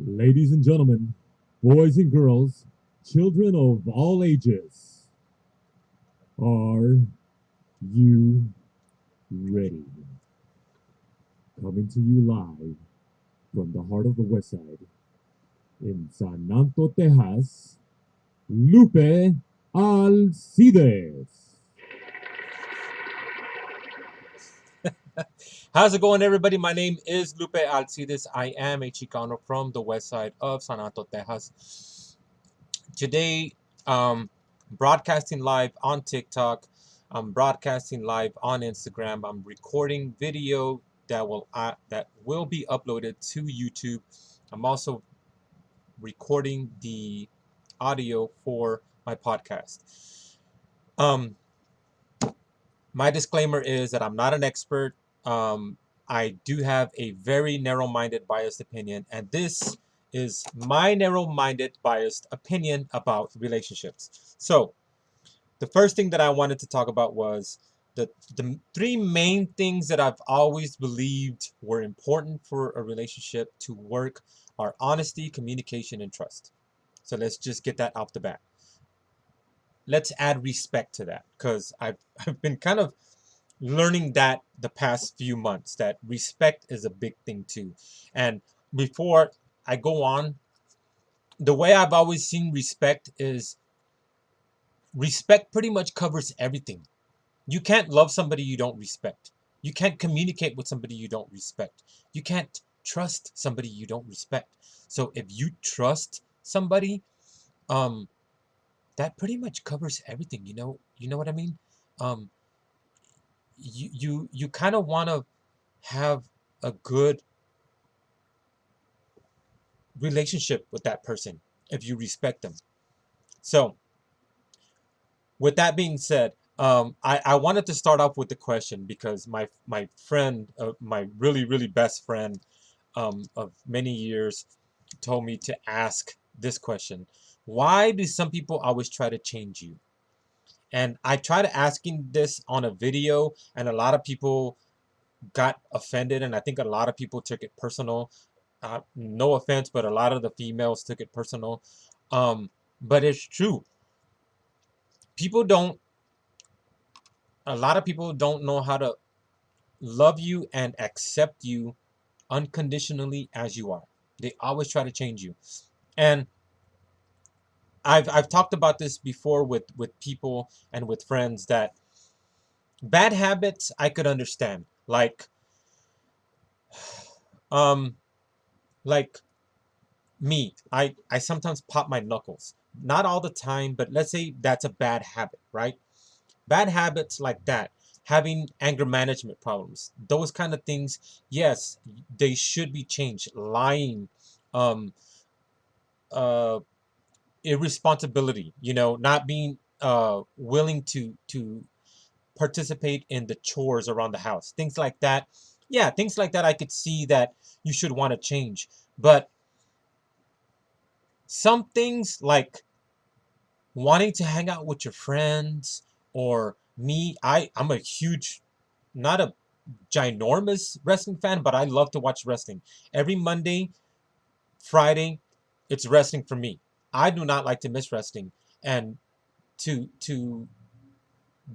Ladies and gentlemen, boys and girls, children of all ages, are you ready? Coming to you live from the heart of the West Side in San Antonio, Texas, Lupe Alcides. How's it going, everybody? My name is Lupe Alcides. I am a Chicano from the west side of San Antonio, Texas. Today, broadcasting live on TikTok. I'm broadcasting live on Instagram. I'm recording video that will be uploaded to YouTube. I'm also recording the audio for my podcast. Um, My disclaimer is that I'm not an expert. I do have a very narrow minded, biased opinion, and this is my narrow minded, biased opinion about relationships. So, the first thing that I wanted to talk about was the three main things that I've always believed were important for a relationship to work are honesty, communication, and trust. So, let's just get that off the bat. Let's add respect to that because I've been kind of learning that the past few months that respect is a big thing too. And before I go on, the way I've always seen respect is respect pretty much covers everything. You can't love somebody you don't respect. You can't communicate with somebody you don't respect. You can't trust somebody you don't respect. So if you trust somebody, um that pretty much covers everything, you know what I mean? Um you kind of want to have a good relationship with that person if you respect them. So, with that being said, I wanted to start off with the question because my friend, my really best friend of many years, told me to ask this question: why do some people always try to change you? And I tried asking this on a video, and a lot of people got offended, and I think a lot of people took it personal. No offense, but a lot of the females took it personal. Um, but it's true. People don't, a lot of people don't know how to love you and accept you unconditionally as you are. They always try to change you. And I've talked about this before with people and with friends that bad habits I could understand. Um like me, I sometimes pop my knuckles. Not all the time, but let's say that's a bad habit, right? Bad habits like that, having anger management problems, those kind of things, yes, they should be changed. Lying, um, uh, irresponsibility, not being willing to participate in the chores around the house, things like that. Yeah, things like that I could see that you should want to change. But some things like wanting to hang out with your friends, or me, I'm a huge, not a ginormous wrestling fan, but I love to watch wrestling. Every Monday, Friday, it's wrestling for me. I do not like to miss wrestling. And to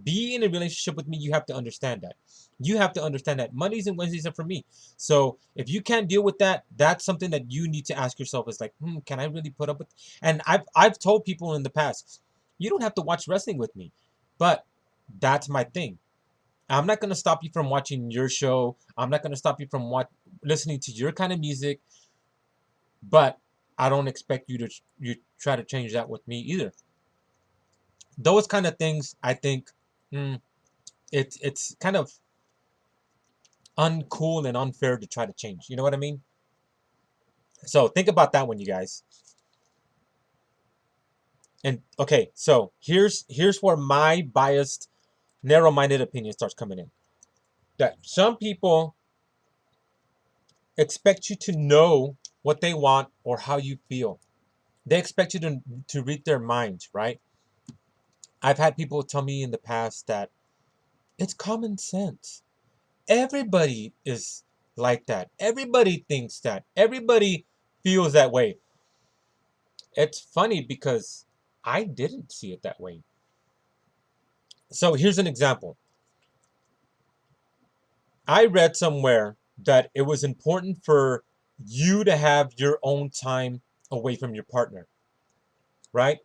be in a relationship with me, you have to understand that. You have to understand that Mondays and Wednesdays are for me. So if you can't deal with that, that's something that you need to ask yourself is like, can I really put up with? And I've told people in the past, you don't have to watch wrestling with me, but that's my thing. I'm not gonna stop you from watching your show. I'm not gonna stop you from listening to your kind of music, but I don't expect you try to change that with me either. Those kind of things, I think, mm, it's kind of uncool and unfair to try to change. You know what I mean? So think about that one, you guys. And okay, so here's where my biased, narrow-minded opinion starts coming in. That some people expect you to know what they want or how you feel. They expect you to read their minds, right? I've had people tell me in the past that it's common sense. Everybody is like that. Everybody thinks that. Everybody feels that way. It's funny because I didn't see it that way. So here's an example. I read somewhere that it was important for you to have your own time away from your partner, right?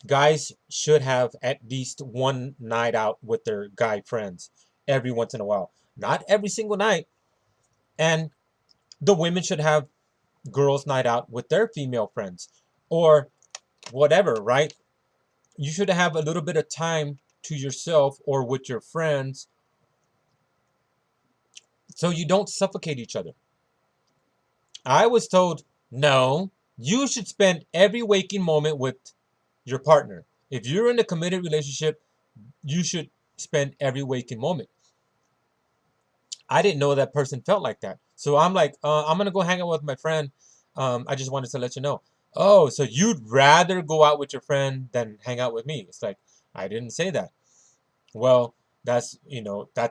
Guys should have at least one night out with their guy friends every once in a while. Not every single night. And the women should have girls' night out with their female friends or whatever, right? You should have a little bit of time to yourself or with your friends so you don't suffocate each other. I was told, no, you should spend every waking moment with your partner. If you're in a committed relationship, you should spend every waking moment. I didn't know that person felt like that. So I'm like, I'm going to go hang out with my friend. I just wanted to let you know. Oh, so you'd rather go out with your friend than hang out with me? It's like, I didn't say that. Well, that's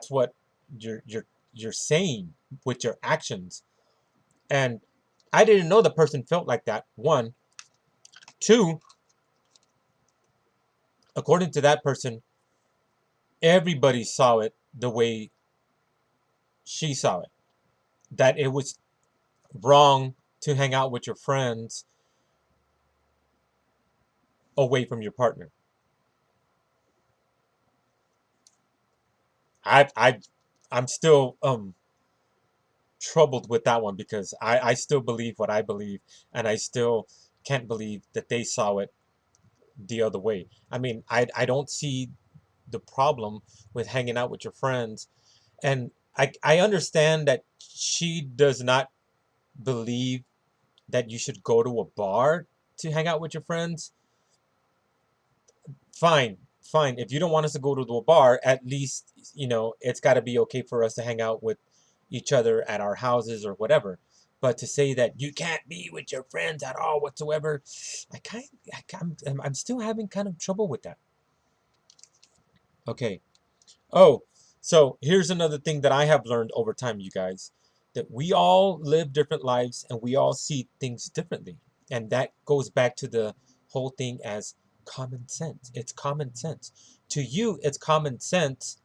what you're saying with your actions. And I didn't know the person felt like that. One, two, according to that person, everybody saw it the way she saw it. That it was wrong to hang out with your friends away from your partner. I I I'm still troubled with that one because I still believe what I believe, and I still can't believe that they saw it the other way. I mean, I don't see the problem with hanging out with your friends, and I understand that she does not believe that you should go to a bar to hang out with your friends. Fine, fine. If you don't want us to go to the bar, at least, it's got to be okay for us to hang out with each other at our houses or whatever. But to say that you can't be with your friends at all whatsoever, I kind, I'm still having kind of trouble with that. Okay. Oh, so here's another thing that I have learned over time, you guys, that we all live different lives and we all see things differently. And that goes back to the whole thing as common sense. It's common sense. To you, it's common sense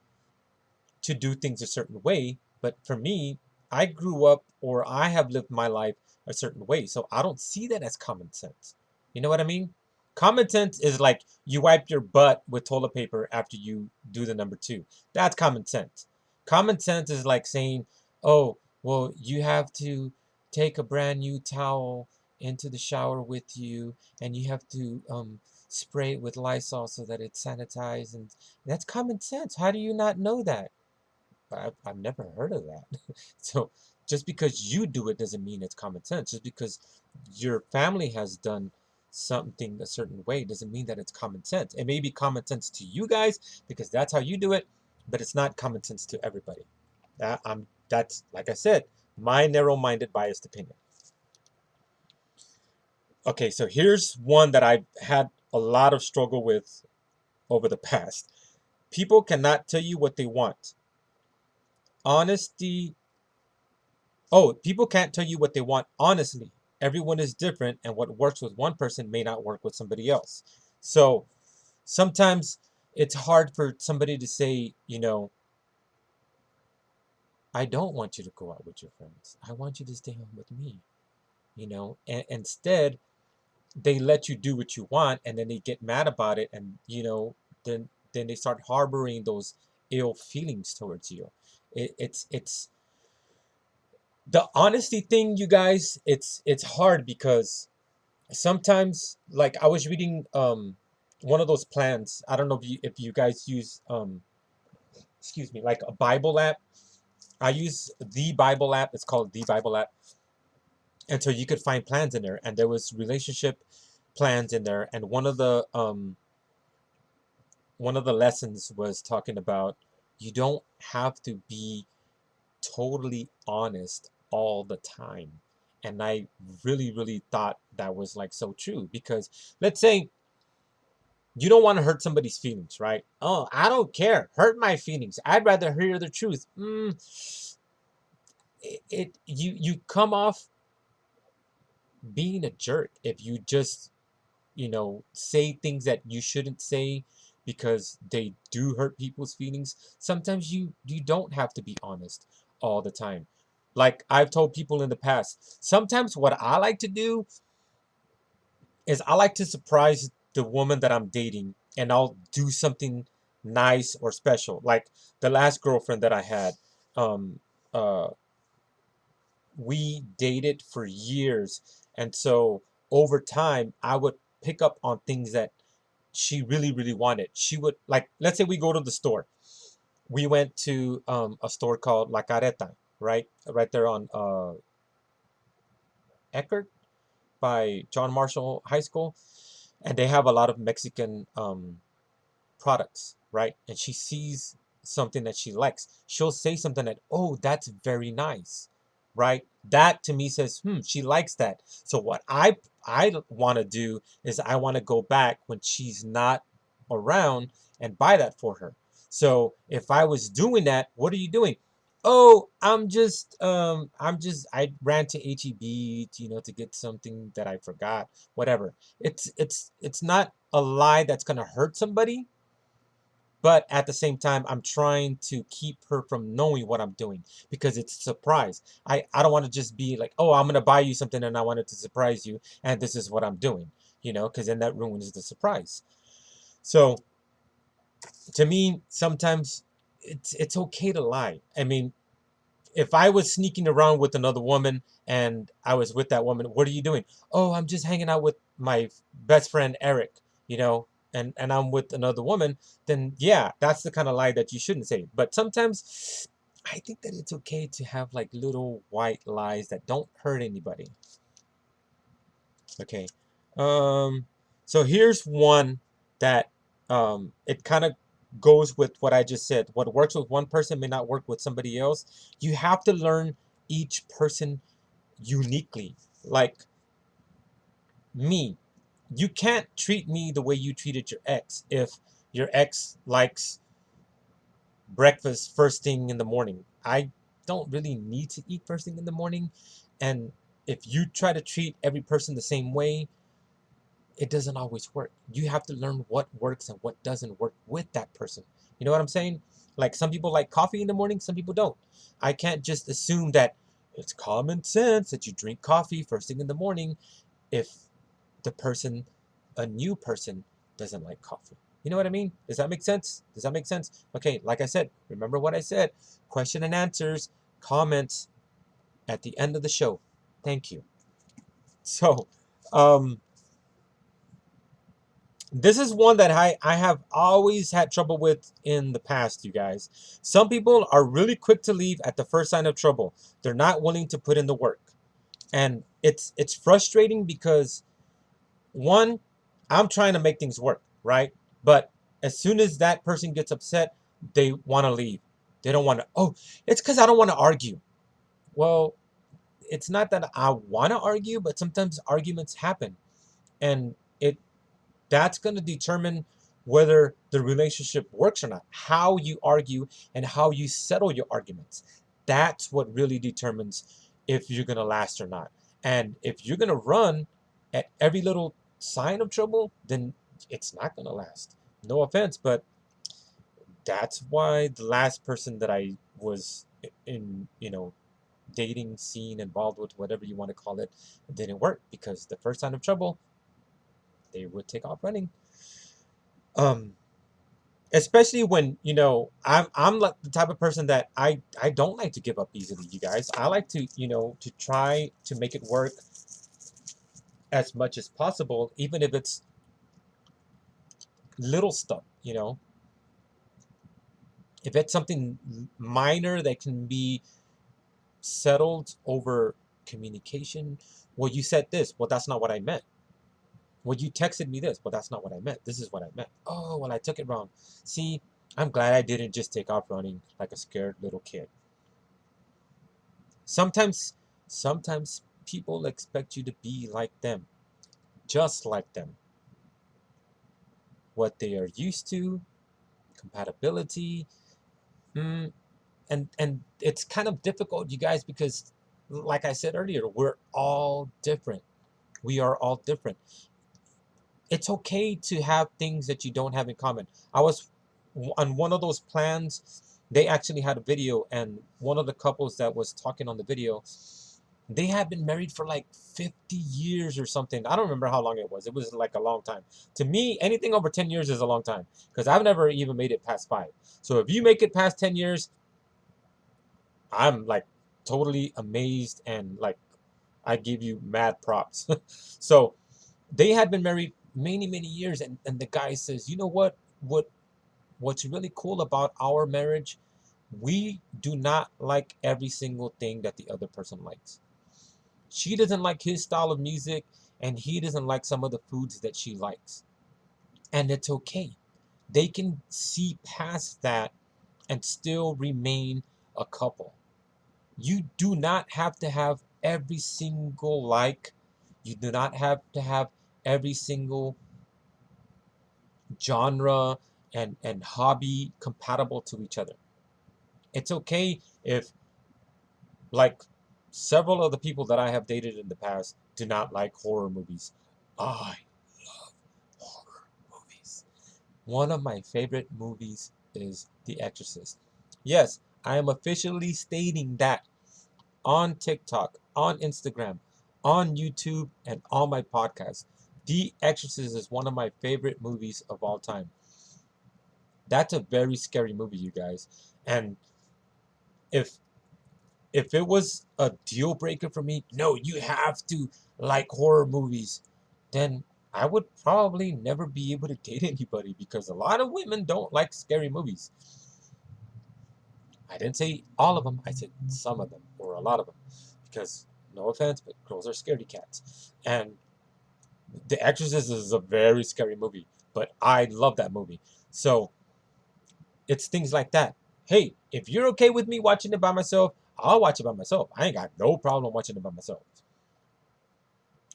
to do things a certain way. But for me, I grew up or I have lived my life a certain way. So I don't see that as common sense. You know what I mean? Common sense is like you wipe your butt with toilet paper after you do the number two. That's common sense. Common sense is like saying, oh, well, you have to take a brand new towel into the shower with you and you have to spray it with Lysol so that it's sanitized. And that's common sense. How do you not know that? I've never heard of that. So just because you do it doesn't mean it's common sense. Just because your family has done something a certain way doesn't mean that it's common sense. It may be common sense to you guys because that's how you do it, but it's not common sense to everybody. That's like I said, my narrow-minded biased opinion. Okay, so here's one that I've had a lot of struggle with over the past. People cannot tell you what they want. Honesty Oh, people can't tell you what they want honestly. Everyone is different, and what works with one person may not work with somebody else. So sometimes it's hard for somebody to say, I don't want you to go out with your friends. I want you to stay home with me. And instead, they let you do what you want, and then they get mad about it, and then they start harboring those ill feelings towards you. It's the honesty thing, you guys. It's hard because sometimes, like, I was reading one of those plans. I don't know if you guys use excuse me, like a Bible app. I use the Bible app. It's called the Bible app. And so you could find plans in there, and there was relationship plans in there, and one of the lessons was talking about you don't have to be totally honest all the time. And I really, really thought that was like so true because let's say you don't want to hurt somebody's feelings, right? Oh, I don't care. Hurt my feelings. I'd rather hear the truth. You come off being a jerk if you just, say things that you shouldn't say because they do hurt people's feelings. Sometimes you don't have to be honest all the time. Like I've told people in the past, sometimes what I like to do is I like to surprise the woman that I'm dating, and I'll do something nice or special. Like the last girlfriend that I had, um uh we dated for years, and so over time I would pick up on things that she really really wanted. She would, like, let's say we go to the store. We went to a store called La Careta, right there on Eckerd by John Marshall High School, and they have a lot of Mexican products, right? And she sees something that she likes, she'll say something that, oh, that's very nice, right? That to me says, she likes that. So what I want to do is I want to go back when she's not around and buy that for her. So if I was doing that, what are you doing? Oh, I ran to HEB, to get something that I forgot, whatever. It's not a lie that's going to hurt somebody, but at the same time I'm trying to keep her from knowing what I'm doing because it's a surprise. I don't want to just be like, oh, I'm going to buy you something and I wanted to surprise you and this is what I'm doing, because then that ruins the surprise. So to me, sometimes it's okay to lie. I mean, if I was sneaking around with another woman and I was with that woman, what are you doing? Oh, I'm just hanging out with my best friend Eric, and I'm with another woman, then yeah, that's the kind of lie that you shouldn't say. But sometimes I think that it's okay to have like little white lies that don't hurt anybody. Okay. Um, so here's one that it kind of goes with what I just said. What works with one person may not work with somebody else. You have to learn each person uniquely. Like me, you can't treat me the way you treated your ex if your ex likes breakfast first thing in the morning. I don't really need to eat first thing in the morning. And if you try to treat every person the same way, it doesn't always work. You have to learn what works and what doesn't work with that person. You know what I'm saying? Like some people like coffee in the morning, some people don't. I can't just assume that it's common sense that you drink coffee first thing in the morning if the person, a new person, doesn't like coffee. You know what I mean? Does that make sense? Does that make sense? Okay, like I said, remember what I said. Question and answers, comments at the end of the show. Thank you. So, um, this is one that I have always had trouble with in the past, you guys. Some people are really quick to leave at the first sign of trouble. They're not willing to put in the work. And it's frustrating because one, I'm trying to make things work, right? But as soon as that person gets upset, they want to leave. They don't want to, oh, it's because I don't want to argue. Well, it's not that I want to argue, but sometimes arguments happen. And it that's going to determine whether the relationship works or not. How you argue and how you settle your arguments. That's what really determines if you're going to last or not. And if you're going to run at every little sign of trouble, then it's not going to last. No offense, but that's why the last person that I was in, dating, scene, involved with, whatever you want to call it, didn't work because the first sign of trouble, they would take off running. Um, Especially when I'm like the type of person that I don't like to give up easily, you guys. I like to to try to make it work as much as possible, even if it's little stuff. If it's something minor that can be settled over communication. Well, you said this, well, that's not what I meant. Well, you texted me this, well, that's not what I meant. This is what I meant. Oh, well, I took it wrong. See, I'm glad I didn't just take off running like a scared little kid. Sometimes people expect you to be like them, just like them. What they are used to, compatibility, mm, and it's kind of difficult, you guys, because like I said earlier, we're all different. We are all different. It's okay to have things that you don't have in common. I was on one of those plans. They actually had a video, and one of the couples that was talking on the video, they had been married for like 50 years or something. I don't remember how long it was. It was like a long time. To me, anything over 10 years is a long time because I've never even made it past 5. So if you make it past 10 years, I'm like totally amazed, and like I give you mad props. So they had been married many, many years, and the guy says, you know what's really cool about our marriage? We do not like every single thing that the other person likes. She doesn't like his style of music, and he doesn't like some of the foods that she likes. And it's okay. They can see past that and still remain a couple. You do not have to have every single like. You do not have to have every single genre and hobby compatible to each other. It's okay if, like, several of the people that I have dated in the past do not like horror movies. I love horror movies. One of my favorite movies is The Exorcist. Yes, I am officially stating that on TikTok, on Instagram, on YouTube, and on my podcast. The Exorcist is one of my favorite movies of all time. That's a very scary movie, you guys. And if if it was a deal breaker for me, no, you have to like horror movies, then I would probably never be able to date anybody because a lot of women don't like scary movies. I didn't say all of them, I said some of them or a lot of them because no offense, but girls are scaredy cats. And The Exorcist is a very scary movie, but I love that movie. So it's things like that. Hey, if you're okay with me watching it by myself, I'll watch it by myself. I ain't got no problem watching it by myself.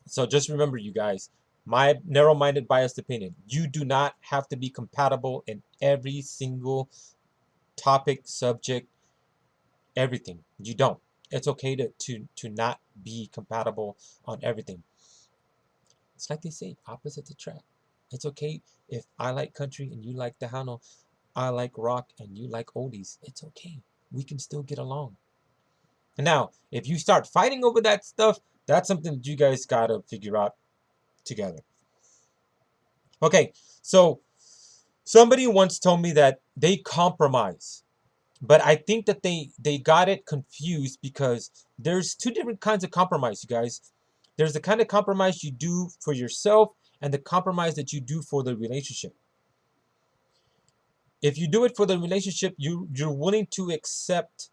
So just remember, you guys, my narrow minded, biased opinion, you do not have to be compatible in every single topic, subject, everything. You don't. It's okay to not be compatible on everything. It's like they say, opposites attract. It's okay if I like country and you like Tejano, I like rock and you like oldies. It's okay. We can still get along. And now, if you start fighting over that stuff, that's something that you guys gotta figure out together. Okay, so somebody once told me that they compromise, but I think that they got it confused because there's two different kinds of compromise, you guys. There's the kind of compromise you do for yourself and the compromise that you do for the relationship. If you do it for the relationship, you're willing to accept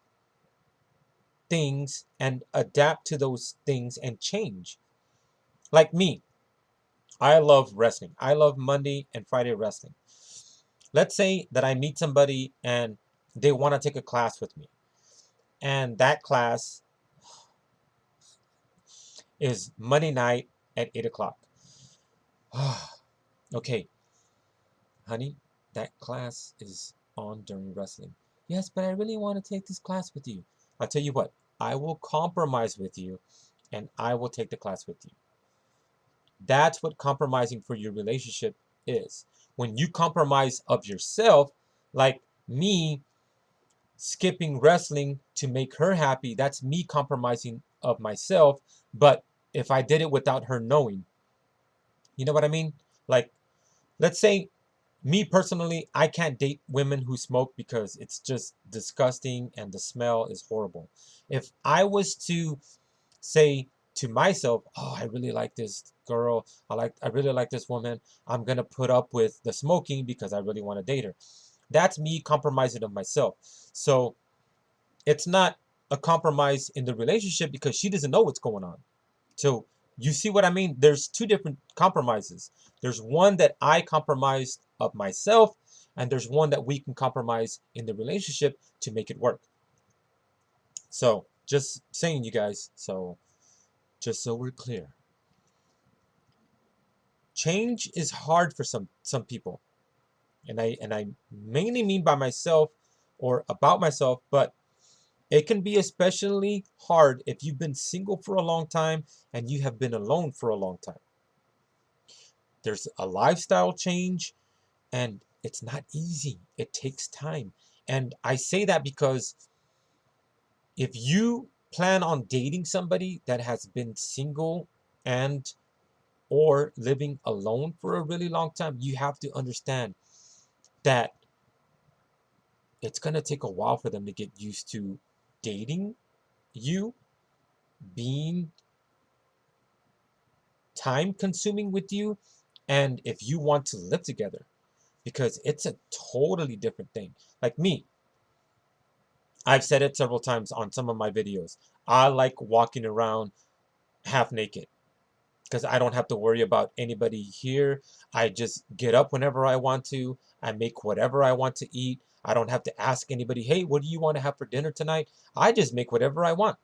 things and adapt to those things and change. Like me, I love wrestling. I love Monday and Friday wrestling. Let's say that I meet somebody and they want to take a class with me. And that class is Monday night at 8 o'clock. Okay, honey, that class is on during wrestling. Yes, but I really want to take this class with you. I'll tell you what, I will compromise with you and I will take the class with you. That's what compromising for your relationship is. When you compromise of yourself, like me skipping wrestling to make her happy, that's me compromising of myself. But if I did it without her knowing, you know what I mean? Like, let's say me personally, I can't date women who smoke because it's just disgusting and the smell is horrible. If I was to say to myself, "Oh, I really like this girl. I really like this woman. I'm going to put up with the smoking because I really want to date her." That's me compromising of myself. So, it's not a compromise in the relationship because she doesn't know what's going on. So, you see what I mean? There's two different compromises. There's one that I compromised of myself, and there's one that we can compromise in the relationship to make it work. So, just saying, you guys. So, just so we're clear, change is hard for some people, and I mainly mean by myself or about myself, but It can be especially hard if you've been single for a long time and you have been alone for a long time. There's a lifestyle change and it's not easy. It takes time. And I say that because if you plan on dating somebody that has been single and or living alone for a really long time, you have to understand that it's going to take a while for them to get used to dating you, being time consuming with you, and if you want to live together, because it's a totally different thing. Like me, I've said it several times on some of my videos. I like walking around half naked because I don't have to worry about anybody here. I just get up whenever I want to. I make whatever I want to eat. I don't have to ask anybody, hey, what do you want to have for dinner tonight? I just make whatever I want.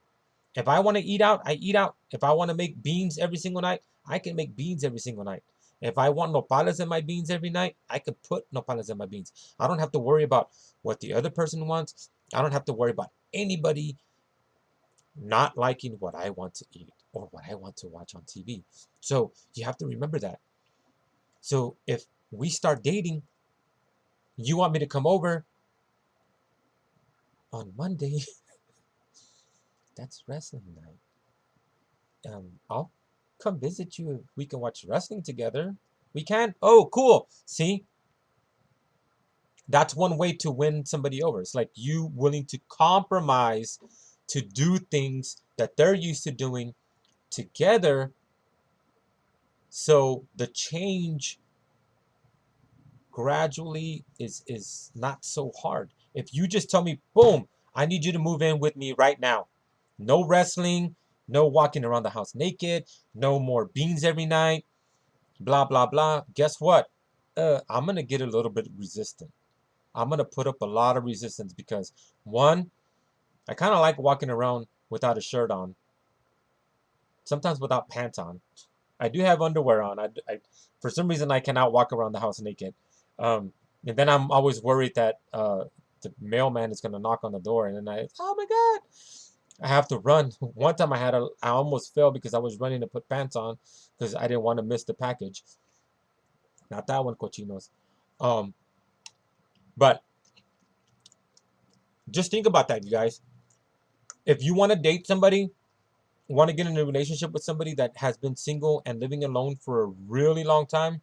If I want to eat out, I eat out. If I want to make beans every single night, I can make beans every single night. If I want nopales in my beans every night, I could put nopales in my beans. I don't have to worry about what the other person wants. I don't have to worry about anybody not liking what I want to eat or what I want to watch on TV. So you have to remember that. So if we start dating, you want me to come over on Monday, that's wrestling night. I'll come visit you. We can watch wrestling together. We can? Oh, cool. See, that's one way to win somebody over. It's like you willing to compromise to do things that they're used to doing together. So the change gradually is not so hard. If you just tell me, boom, I need you to move in with me right now. No wrestling, no walking around the house naked, no more beans every night, blah blah blah. Guess what? I'm gonna get a little bit resistant. I'm gonna put up a lot of resistance because one, I kind of like walking around without a shirt on, sometimes without pants on. I do have underwear on. For some reason I cannot walk around the house naked. And then I'm always worried that the mailman is gonna knock on the door, and then oh my god, I have to run. One time I almost fell because I was running to put pants on because I didn't want to miss the package. Not that one, cochinos. Um, but just think about that, you guys. If you want to date somebody, want to get in a relationship with somebody that has been single and living alone for a really long time,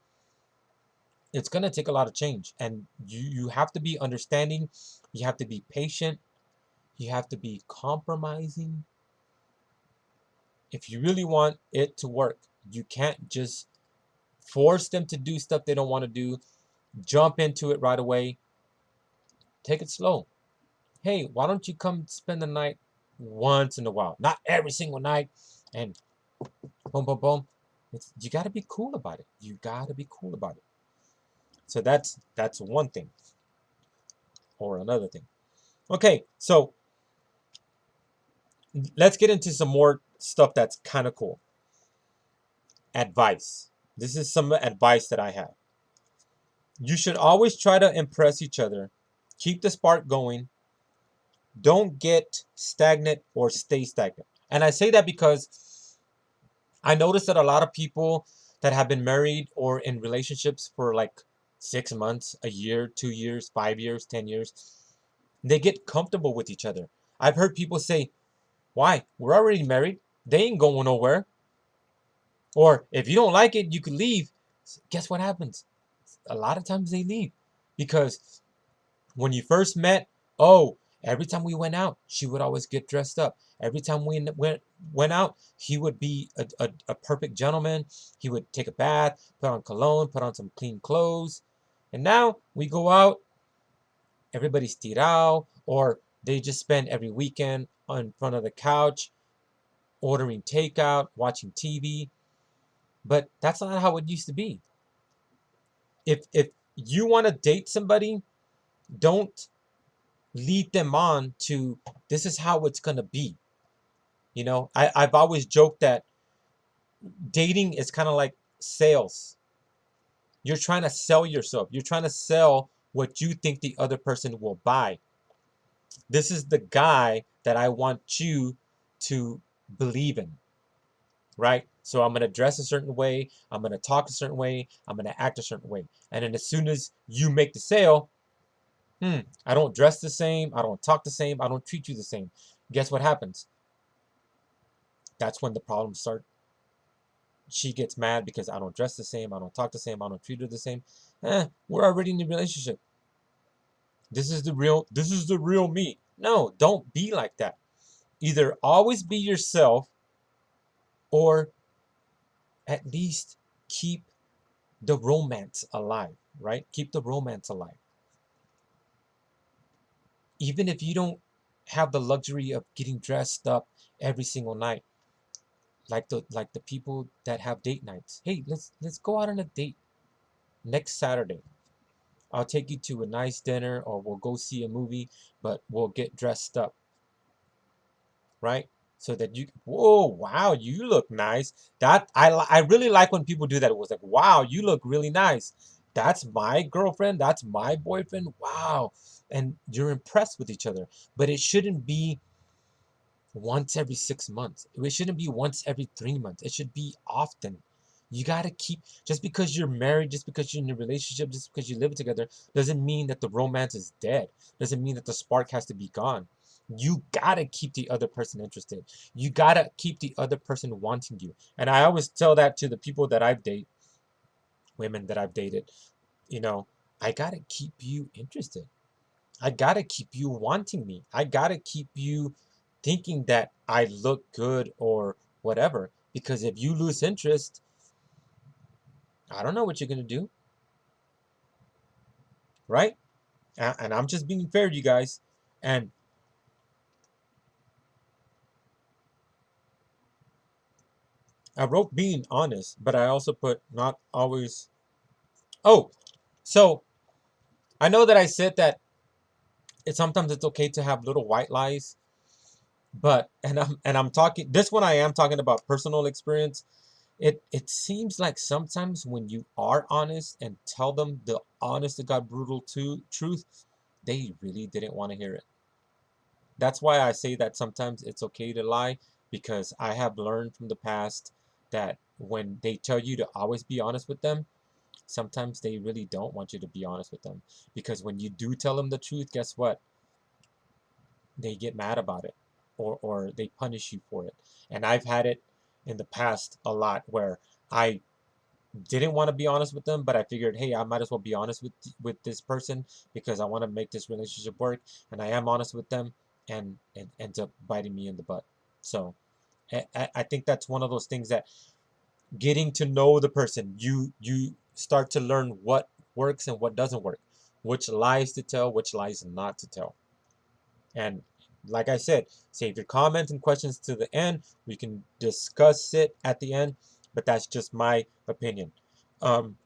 it's going to take a lot of change. And you have to be understanding. You have to be patient. You have to be compromising. If you really want it to work, you can't just force them to do stuff they don't want to do. Jump into it right away. Take it slow. Hey, why don't you come spend the night once in a while? Not every single night. And boom, boom, boom. You got to be cool about it. You got to be cool about it. So that's one thing or another thing. Okay, so let's get into some more stuff that's kind of cool. Advice. This is some advice that I have. You should always try to impress each other. Keep the spark going. Don't get stagnant or stay stagnant. And I say that because I noticed that a lot of people that have been married or in relationships for like 6 months, a year, 2 years, 5 years, 10 years, they get comfortable with each other. I've heard people say, why? We're already married. They ain't going nowhere. Or if you don't like it, you could leave. Guess what happens? A lot of times they leave because when you first met, oh, every time we went out, she would always get dressed up. Every time we went out, he would be a perfect gentleman. He would take a bath, put on cologne, put on some clean clothes. And now we go out, everybody's tirao, or they just spend every weekend in front of the couch, ordering takeout, watching TV. But that's not how it used to be. If you want to date somebody, don't lead them on to this is how it's gonna be. I've always joked that dating is kind of like sales. You're trying to sell yourself. You're trying to sell what you think the other person will buy. This is the guy that I want you to believe in, right? So I'm going to dress a certain way, I'm going to talk a certain way, I'm going to act a certain way. And then as soon as you make the sale, I don't dress the same, I don't talk the same, I don't treat you the same. Guess what happens? That's when the problems start. She gets mad because I don't dress the same, I don't talk the same, I don't treat her the same. We're already in a relationship. This is the real me. No, don't be like that. Either always be yourself or at least keep the romance alive, right? Keep the romance alive. Even if you don't have the luxury of getting dressed up every single night, like the people that have date nights. Hey, let's go out on a date next Saturday. I'll take you to a nice dinner or we'll go see a movie, but we'll get dressed up, right? So that you, whoa, wow, you look nice. That I really like when people do that. It was like, wow, you look really nice. That's my girlfriend. That's my boyfriend. Wow, and you're impressed with each other. But it shouldn't be once every 6 months. It shouldn't be once every 3 months. It should be often. You gotta keep, just because you're married, just because you're in a relationship, just because you live together, doesn't mean that the romance is dead. Doesn't mean that the spark has to be gone. You gotta keep the other person interested. You gotta keep the other person wanting you. And I always tell that to the people that I've dated, women that I've dated, you know, I gotta keep you interested. I gotta keep you wanting me. I gotta keep you thinking that I look good or whatever. Because if you lose interest, I don't know what you're gonna do, right? And I'm just being fair to you guys. And I wrote being honest, but I also put not always. Oh, so I know that I said that sometimes it's okay to have little white lies, but and I'm talking this one I am talking about personal experience. It seems like sometimes when you are honest and tell them the honest to God brutal truth, they really didn't want to hear it. That's why I say that sometimes it's okay to lie, because I have learned from the past that when they tell you to always be honest with them, sometimes they really don't want you to be honest with them. Because when you do tell them the truth, guess what? They get mad about it, or they punish you for it. And I've had it in the past a lot where I didn't want to be honest with them, but I figured, hey, I might as well be honest with this person because I want to make this relationship work, and I am honest with them, and it ends up biting me in the butt. So I think that's one of those things that getting to know the person, you start to learn what works and what doesn't work, which lies to tell, which lies not to tell. And like I said, save your comments and questions to the end. We can discuss it at the end, but that's just my opinion. Um,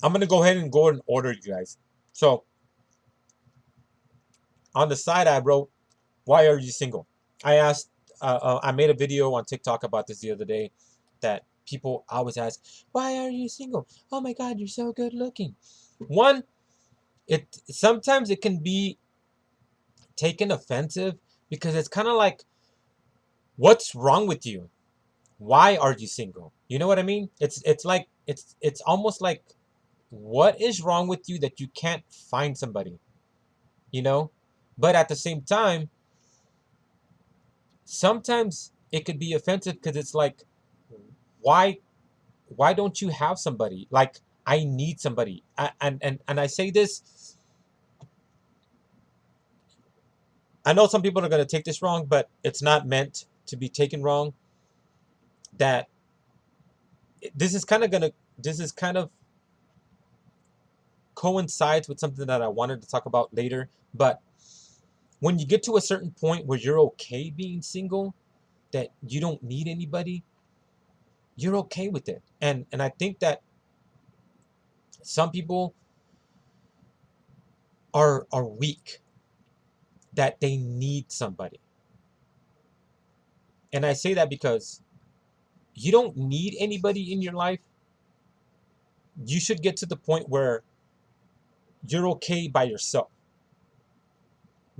I'm gonna go ahead and go in order, you guys. So on the side, I wrote, "Why are you single?" I asked. I made a video on TikTok about this the other day. That people always ask, "Why are you single?" Oh my God, you're so good looking. One, it sometimes it can be taken offensive because it's kind of like, "What's wrong with you? Why are you single?" You know what I mean? It's like it's almost like, what is wrong with you that you can't find somebody? You know? But at the same time, sometimes it could be offensive because it's like, why why don't you have somebody? Like, I need somebody. And I say this, I know some people are going to take this wrong, but it's not meant to be taken wrong. That this is kind of coincides with something that I wanted to talk about later. But when you get to a certain point where you're okay being single, that you don't need anybody, you're okay with it. And I think that some people are weak, that they need somebody. And I say that because you don't need anybody in your life. You should get to the point where you're okay by yourself.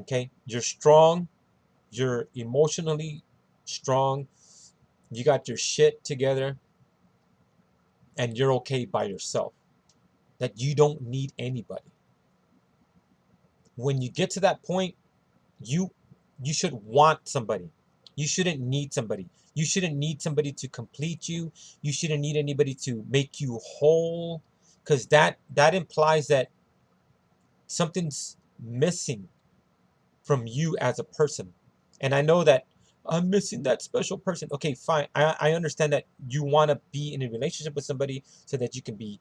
Okay? You're strong, you're emotionally strong, you got your shit together, and you're okay by yourself. That you don't need anybody. When you get to that point, you you should want somebody. You shouldn't need somebody. You shouldn't need somebody to complete you. You shouldn't need anybody to make you whole, because that implies that something's missing from you as a person. And I know that I'm missing that special person. Okay, fine. I understand that you want to be in a relationship with somebody so that you can be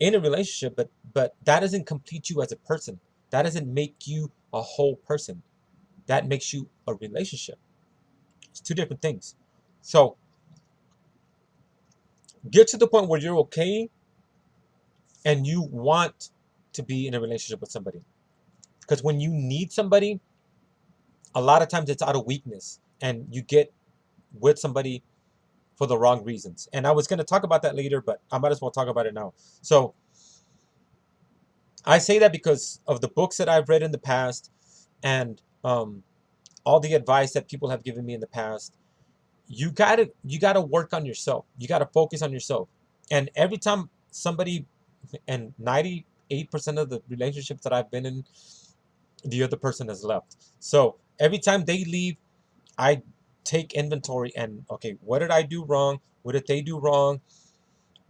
in a relationship, but that doesn't complete you as a person. That doesn't make you a whole person. That makes you a relationship. It's two different things. So get to the point where you're okay and you want to be in a relationship with somebody. Because when you need somebody, a lot of times it's out of weakness and you get with somebody for the wrong reasons. And I was going to talk about that later, but I might as well talk about it now. So I say that because of the books that I've read in the past and all the advice that people have given me in the past. You gotta work on yourself. You gotta focus on yourself. And every time somebody, and 98% of the relationships that I've been in, the other person has left. So every time they leave, I take inventory and, okay, what did I do wrong? What did they do wrong?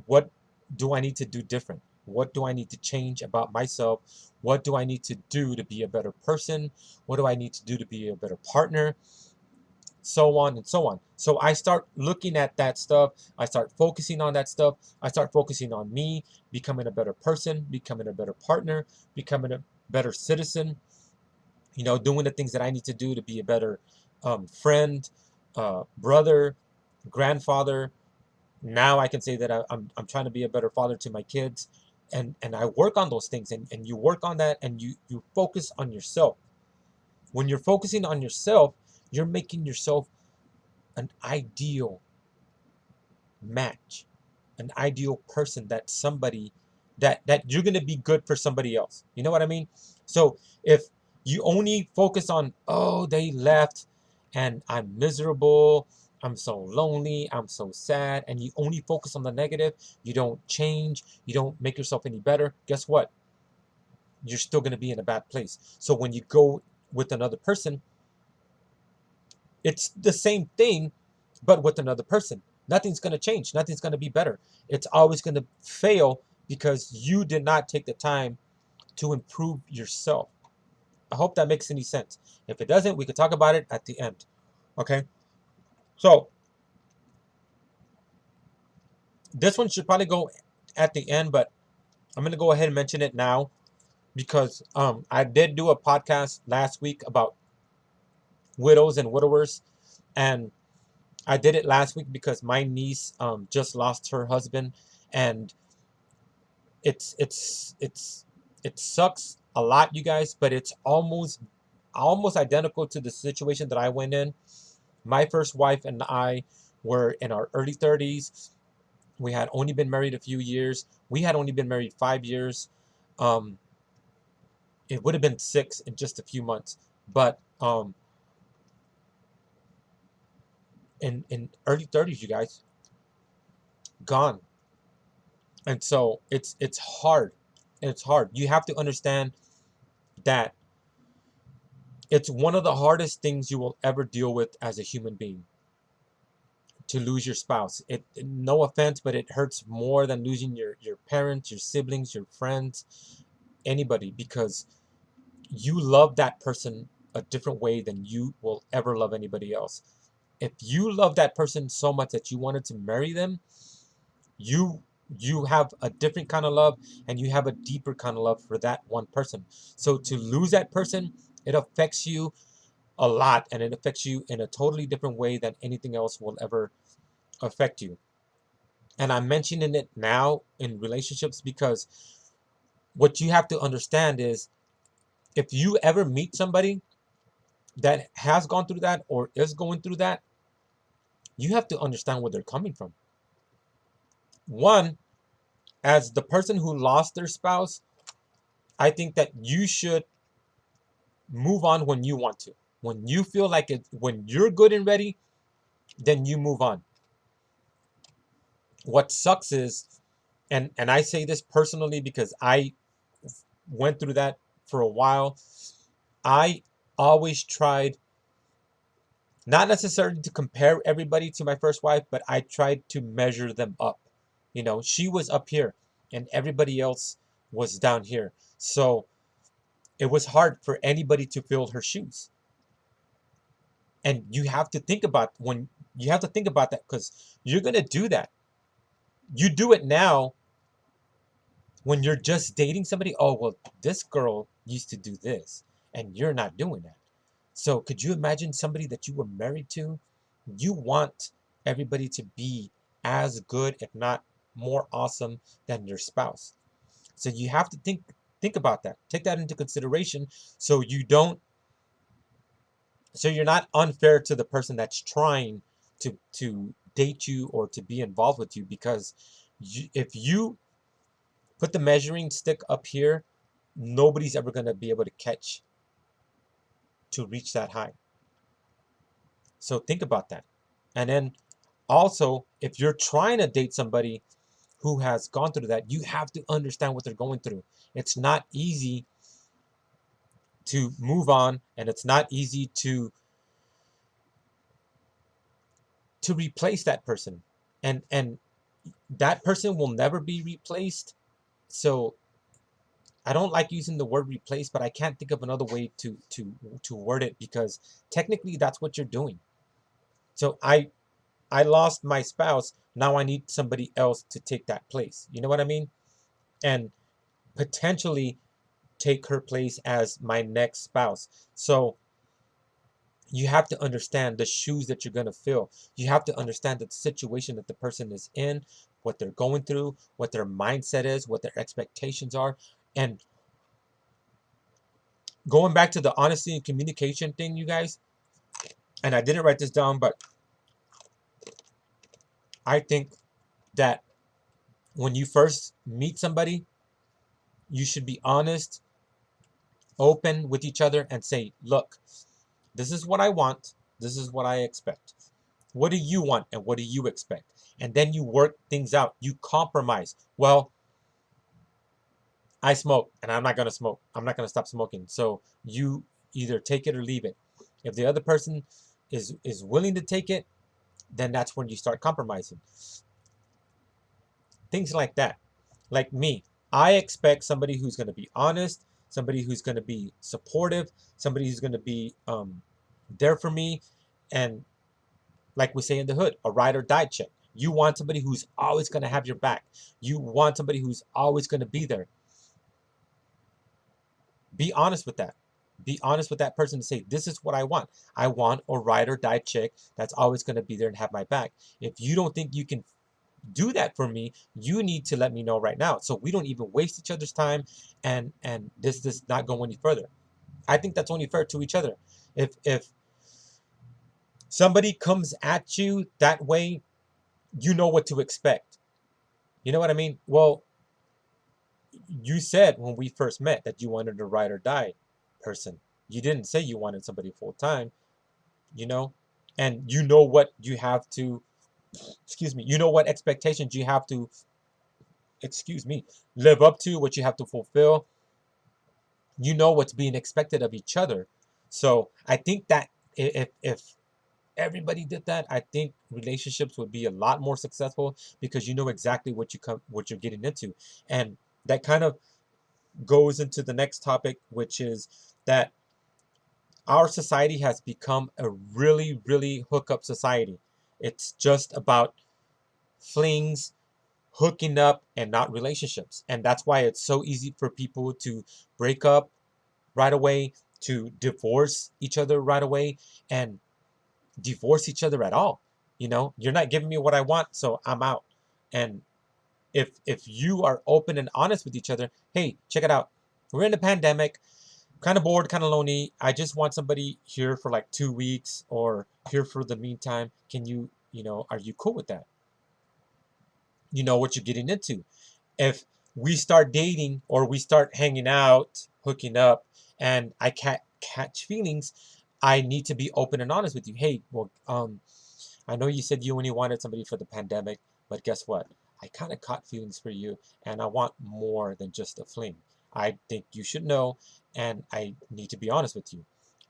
What do I need to do different? What do I need to change about myself? What do I need to do to be a better person? What do I need to do to be a better partner? So on and so on. So I start looking at that stuff. I start focusing on that stuff. I start focusing on me, becoming a better person, becoming a better partner, becoming a better citizen, doing the things that I need to do to be a better friend, brother, grandfather. Now I can say that I'm trying to be a better father to my kids. And I work on those things, and you work on that, and you focus on yourself. When you're focusing on yourself, you're making yourself an ideal match, an ideal person, that somebody that you're going to be good for somebody else. You know what I mean? So if you only focus on, oh, they left and I'm miserable, I'm so lonely, I'm so sad, and you only focus on the negative, you don't change, you don't make yourself any better, guess what? You're still going to be in a bad place. So when you go with another person, it's the same thing, but with another person. Nothing's going to change. Nothing's going to be better. It's always going to fail because you did not take the time to improve yourself. I hope that makes any sense. If it doesn't, we could talk about it at the end. Okay? So this one should probably go at the end, but I'm going to go ahead and mention it now because I did do a podcast last week about widows and widowers. And I did it last week because my niece just lost her husband, and it's it sucks a lot, you guys, but it's almost identical to the situation that I went in. My first wife and I were in our early 30s. We had only been married a few years. We had only been married 5 years. Um, it would have been 6 in just a few months, but in early 30s, you guys, gone. And so it's hard. It's hard. You have to understand that it's one of the hardest things you will ever deal with as a human being, to lose your spouse. No offense, but it hurts more than losing your parents, your siblings, your friends, anybody, because you love that person a different way than you will ever love anybody else. If you love that person so much that you wanted to marry them, you you have a different kind of love, and you have a deeper kind of love for that one person. So to lose that person, it affects you a lot, and it affects you in a totally different way than anything else will ever affect you. And I'm mentioning it now in relationships because what you have to understand is, if you ever meet somebody that has gone through that or is going through that, you have to understand where they're coming from. One, as the person who lost their spouse, I think that you should move on when you want to. When you feel like it, when you're good and ready, then you move on. What sucks is, and I say this personally because I went through that for a while. I always tried not necessarily to compare everybody to my first wife, but I tried to measure them up. You know, she was up here and everybody else was down here. So it was hard for anybody to fill her shoes. And you have to think about that because you're going to do that. You do it now when you're just dating somebody. Oh, well, this girl used to do this and you're not doing that. So could you imagine somebody that you were married to? You want everybody to be as good, if not more awesome than your spouse. So you have to think about that. Take that into consideration so you're not unfair to the person that's trying to date you or to be involved with you because if you put the measuring stick up here, nobody's ever going to be able to catch to reach that high. So think about that. And then also, if you're trying to date somebody who has gone through that, you have to understand what they're going through. It's not easy to move on, and it's not easy to replace that person. And that person will never be replaced. So I don't like using the word replace, but I can't think of another way to word it because technically that's what you're doing. So I lost my spouse. Now I need somebody else to take that place. You know what I mean? And potentially take her place as my next spouse. So you have to understand the shoes that you're going to fill. You have to understand the situation that the person is in, what they're going through, what their mindset is, what their expectations are. And going back to the honesty and communication thing, you guys, and I didn't write this down, but I think that when you first meet somebody, you should be honest, open with each other, and say, look, this is what I want. This is what I expect. What do you want and what do you expect? And then you work things out. You compromise. Well, I smoke and I'm not going to smoke. I'm not going to stop smoking. So you either take it or leave it. If the other person is willing to take it, then that's when you start compromising. Things like that. Like me, I expect somebody who's going to be honest, somebody who's going to be supportive, somebody who's going to be there for me, and like we say in the hood, a ride or die chick. You want somebody who's always going to have your back. You want somebody who's always going to be there. Be honest with that. Be honest with that person to say, this is what I want. I want a ride or die chick that's always going to be there and have my back. If you don't think you can do that for me, you need to let me know right now so we don't even waste each other's time and this does not go any further. I think that's only fair to each other. If somebody comes at you that way, you know what to expect. You know what I mean? Well, you said when we first met that you wanted a ride or die person. You didn't say you wanted somebody full time, you know? And you know what you have to, excuse me, you know what expectations you have to, excuse me, live up to, what you have to fulfill. You know what's being expected of each other. So I think that if everybody did that, I think relationships would be a lot more successful because you know exactly what you're getting into. And that kind of goes into the next topic, which is that our society has become a really, really hookup society. It's just about flings, hooking up, and not relationships. And that's why it's so easy for people to break up right away, to divorce each other right away, and divorce each other at all. You know, you're not giving me what I want, so I'm out. And if you are open and honest with each other, hey, check it out. We're in a pandemic, kind of bored, kind of lonely. I just want somebody here for like 2 weeks or here for the meantime. Can are you cool with that? You know what you're getting into. If we start dating or we start hanging out, hooking up, and I can't catch feelings, I need to be open and honest with you. Hey, well, I know you said you only wanted somebody for the pandemic, but guess what? I kind of caught feelings for you, and I want more than just a fling. I think you should know, and I need to be honest with you.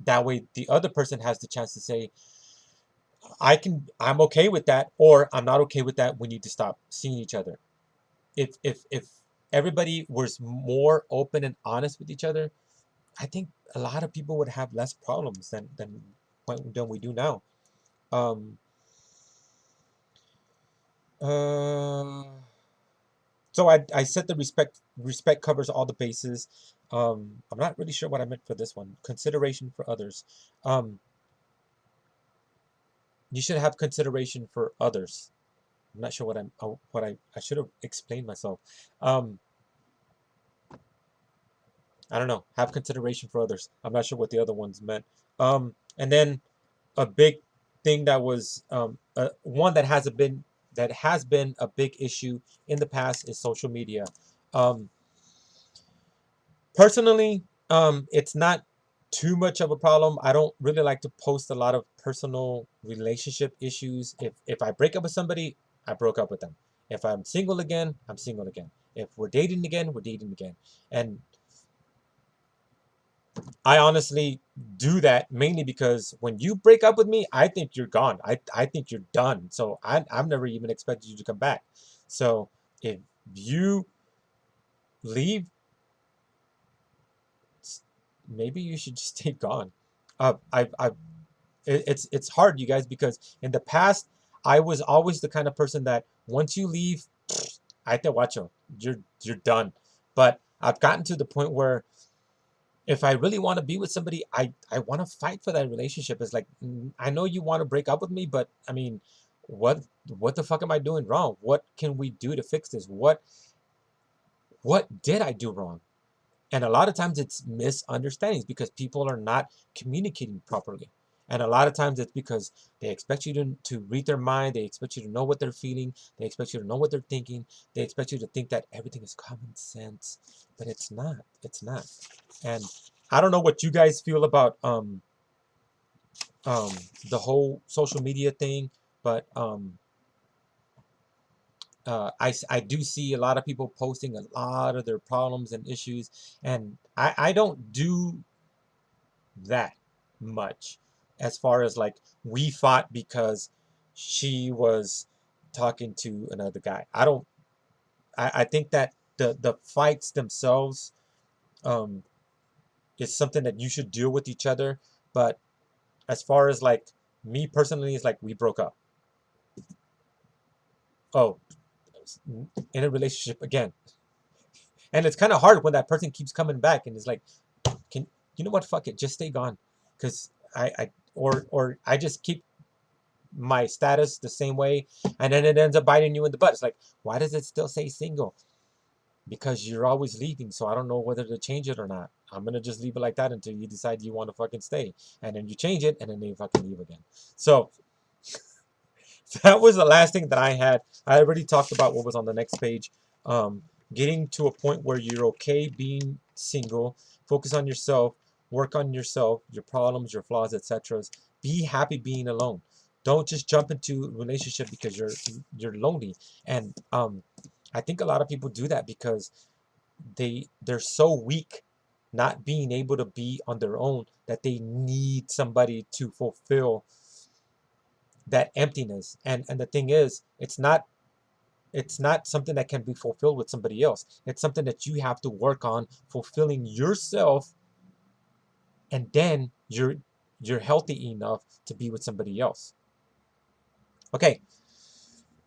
That way, the other person has the chance to say, I'm okay with that, or I'm not okay with that. We need to stop seeing each other. If everybody was more open and honest with each other, I think a lot of people would have less problems than we do now. Um, uh, so I said the respect covers all the bases. I'm not really sure what I meant for this one. Consideration for others. Um, you should have consideration for others. I'm not sure what I should have explained myself. Um, I don't know. Have consideration for others. I'm not sure what the other ones meant. And then a big thing that was one that has been a big issue in the past is social media. Um, Personally, it's not too much of a problem. I don't really like to post a lot of personal relationship issues. If I break up with somebody, I broke up with them. If I'm single again, I'm single again. If we're dating again, we're dating again. And I honestly do that mainly because when you break up with me, I think you're gone. I think you're done. So I've never even expected you to come back. So if you leave, maybe you should just stay gone. I've it's hard, you guys, because in the past I was always the kind of person that once you leave, I te watcho, you're done. But I've gotten to the point where if I really want to be with somebody, I want to fight for that relationship. It's like I know you want to break up with me, but I mean, what what the fuck am I doing wrong? What can we do to fix this? What did I do wrong? And a lot of times it's misunderstandings because people are not communicating properly. And a lot of times it's because they expect you to read their mind. They expect you to know what they're feeling. They expect you to know what they're thinking. They expect you to think that everything is common sense, but it's not. It's not. And I don't know what you guys feel about um, the whole social media thing, but I do see a lot of people posting a lot of their problems and issues, and I don't do that much as far as like we fought because she was talking to another guy. I don't I think that the fights themselves um is something that you should deal with each other. But as far as like me personally, it's like we broke up. Oh, in a relationship again. And it's kind of hard when that person keeps coming back and it's like, can you know what? Fuck it, just stay gone, because or I just keep my status the same way, and then it ends up biting you in the butt. It's like, why does it still say single? Because you're always leaving, so I don't know whether to change it or not. I'm gonna just leave it like that until you decide you want to fucking stay, and then you change it, and then you fucking leave again. So that was the last thing that I had. I already talked about what was on the next page. Um, Getting to a point where you're okay being single, focus on yourself, work on yourself, your problems, your flaws, etc. Be happy being alone. Don't just jump into a relationship because you're lonely. And I think a lot of people do that because they're so weak not being able to be on their own that they need somebody to fulfill that emptiness. And the thing is, it's not something that can be fulfilled with somebody else. It's something that you have to work on fulfilling yourself, and then you're healthy enough to be with somebody else. Okay,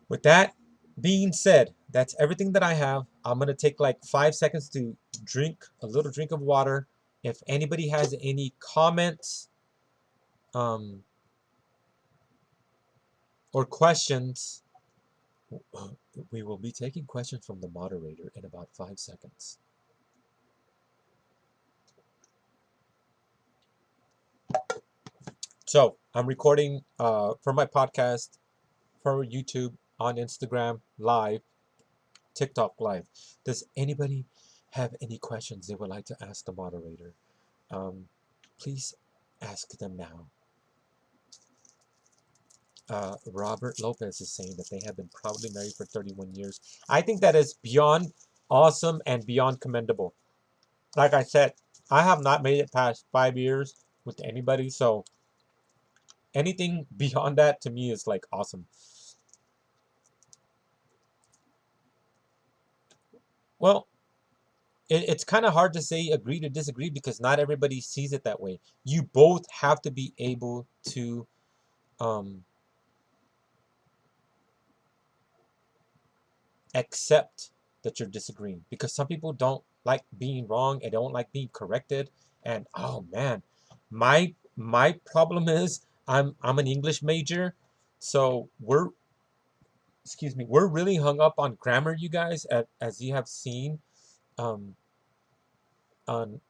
with that being said, that's everything that I have. I'm gonna take like 5 seconds to drink a little drink of water. If anybody has any comments um, or questions, we will be taking questions from the moderator in about 5 seconds. So I'm recording for my podcast, for YouTube, on Instagram live. TikTok live. Does anybody have any questions they would like to ask the moderator? Um, Please ask them now. Robert Lopez is saying that they have been proudly married for 31 years. I think that is beyond awesome and beyond commendable. Like I said, I have not made it past 5 years with anybody, so anything beyond that to me is like awesome. Well, it's kind of hard to say agree to disagree because not everybody sees it that way. You both have to be able to um, accept that you're disagreeing because some people don't like being wrong and don't like being corrected. And oh man, my problem is I'm an English major, so we're really hung up on grammar, you guys, as you have seen um, on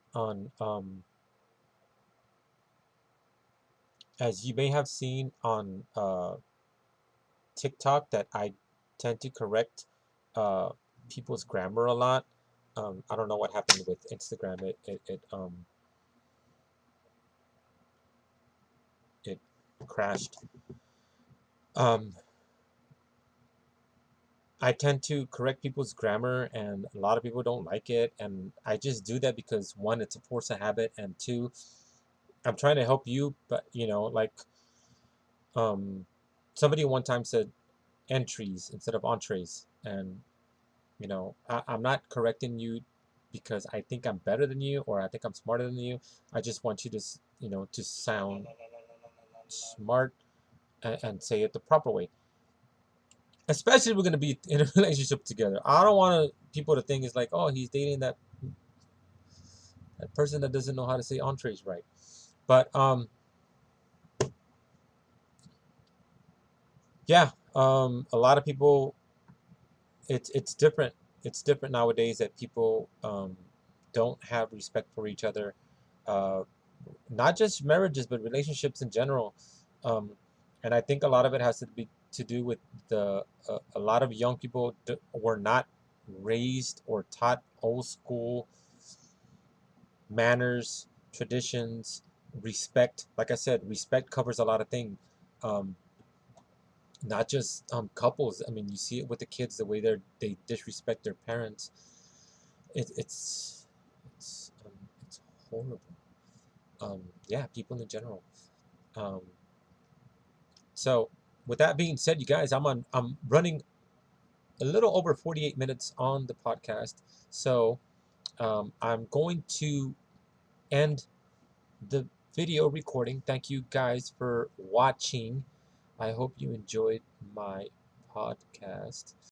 as you may have seen on TikTok that I tend to correct uh, people's grammar a lot. I don't know what happened with Instagram. It crashed. Um, I tend to correct people's grammar, and a lot of people don't like it. And I just do that because one, it's a force of habit, and two, I'm trying to help you. But like um, somebody one time said entries instead of entrees, and I'm not correcting you because I think I'm better than you or I think I'm smarter than you. I just want you to to sound smart and say it the proper way. Especially if we're gonna be in a relationship together. I don't want people to think it's like, oh, he's dating that person that doesn't know how to say entrees right. But yeah, a lot of people, it's different. It's different nowadays that people don't have respect for each other. Uh, Not just marriages, but relationships in general. Um, and I think a lot of it has to do with a lot of young people were not raised or taught old school manners, traditions, respect. Like I said, respect covers a lot of things. Um, Not just couples. I mean, you see it with the kids, the way they disrespect their parents. It's horrible. Yeah, people in general. Um, So, with that being said, you guys, I'm running a little over 48 minutes on the podcast. So, I'm going to end the video recording. Thank you guys for watching. I hope you enjoyed my podcast.